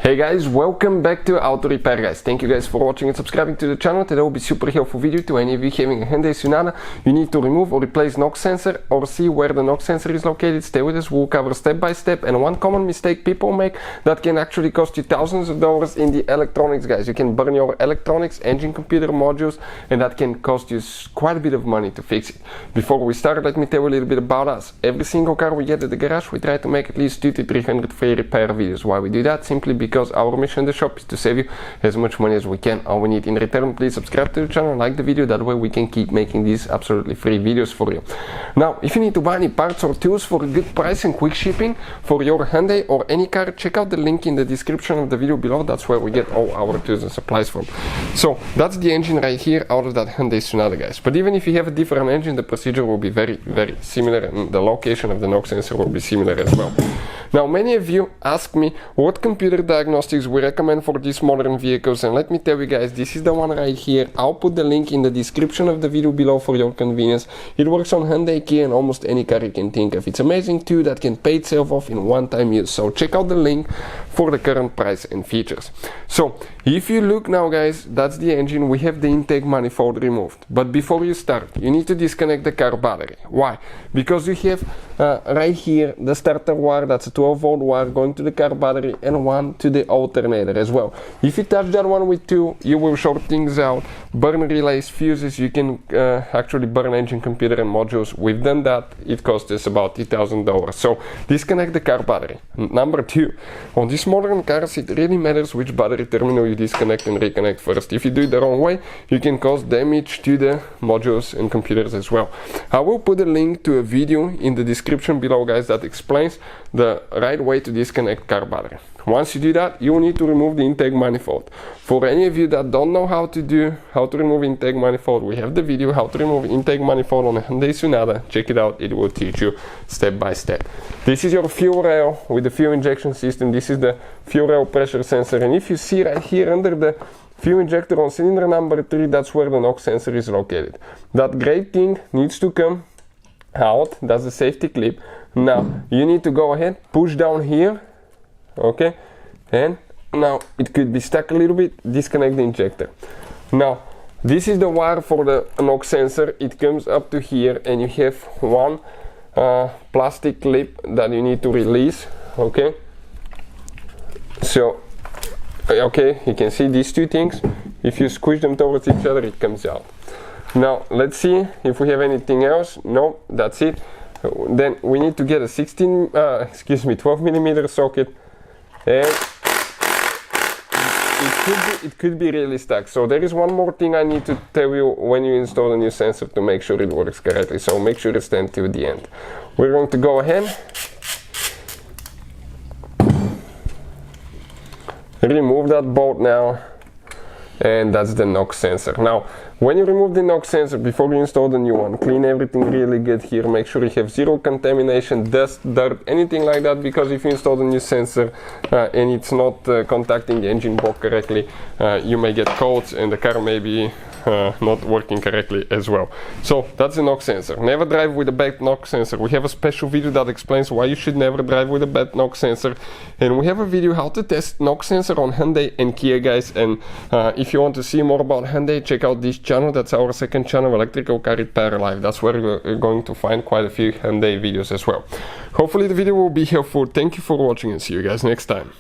Hey guys, welcome back to Auto Repair guys. Thank you guys for watching and subscribing to the channel. Today will be super helpful video to any of you having a Hyundai Sonata. You need to remove or replace knock sensor or see where the knock sensor is located. Stay with us, we'll cover step by step. And one common mistake people make that can actually cost you thousands of dollars in the electronics guys. You can burn your electronics, engine, computer modules, and that can cost you quite a bit of money to fix it. Before we start, let me tell you a little bit about us. Every single car we get at the garage, we try to make at least 200 to 300 free repair videos. Why we do that? Simply because our mission in the shop is to save you as much money as we can. All we need in return, please subscribe to the channel, like the video, that way we can keep making these absolutely free videos for you. Now, if you need to buy any parts or tools for a good price and quick shipping for your Hyundai or any car, check out the link in the description of the video below. That's where we get all our tools and supplies from. So that's the engine right here out of that Hyundai Sonata guys. But even if you have a different engine, the procedure will be very similar, and the location of the knock sensor will be similar as well. Now, many of you ask me what computer diagnostics we recommend for these modern vehicles, and let me tell you guys, this is the one right here. I'll put the link in the description of the video below for your convenience. It works on Hyundai, Kia, and almost any car you can think of. It's amazing too, that can pay itself off in one-time use. So check out the link for the current price and features. So if you look now guys, that's the engine. We have the intake manifold removed. But before you start, you need to disconnect the car battery. Why? Because you have right here the starter wire, that's a 12-volt wire going to the car battery, and one to the alternator as well. If you touch that one with two, you will short things out, burn relays, fuses. You can actually burn engine, computer, and modules. We've done that. It cost us about $2,000. So disconnect the car battery. Number two, on these modern cars, it really matters which battery terminal you disconnect and reconnect first. If you do it the wrong way, you can cause damage to the modules and computers as well. I will put a link to a video in the description below guys that explains the right way to disconnect car battery. Once you do that, you will need to remove the intake manifold. For any of you that don't know how to remove intake manifold, we have the video how to remove intake manifold on a Hyundai Sonata. Check it out, it will teach you step by step. This is your fuel rail with the fuel injection system. This is the fuel rail pressure sensor, and if you see right here under the fuel injector on cylinder number 3, that's where the knock sensor is located. That gray thing needs to come out, that's the safety clip. Now you need to go ahead, push down here, okay, and now it could be stuck a little bit, disconnect the injector. Now this is the wire for the knock sensor. It comes up to here, and you have one plastic clip that you need to release, okay. So okay, you can see these two things. If you squish them towards each other, it comes out. Now let's see if we have anything else. No, that's it. Then we need to get a 12 millimeter socket, and it could be really stuck. So there is one more thing I need to tell you when you install a new sensor to make sure it works correctly. So make sure to stand till the end. We're going to go ahead, remove that bolt now, and that's the knock sensor. Now when you remove the knock sensor, before you install the new one, clean everything really good here. Make sure you have zero contamination, dust, dirt, anything like that, because if you install the new sensor and it's not contacting the engine block correctly, you may get codes and the car may be not working correctly as well. So that's the knock sensor. Never drive with a bad knock sensor. We have a special video that explains why you should never drive with a bad knock sensor, and we have a video how to test knock sensor on Hyundai and Kia guys. And if you want to see more about Hyundai, check out this channel. That's our second channel, Electrical Car Repair Live. That's where you're going to find quite a few Hyundai videos as well. Hopefully the video will be helpful. Thank you for watching, and see you guys next time.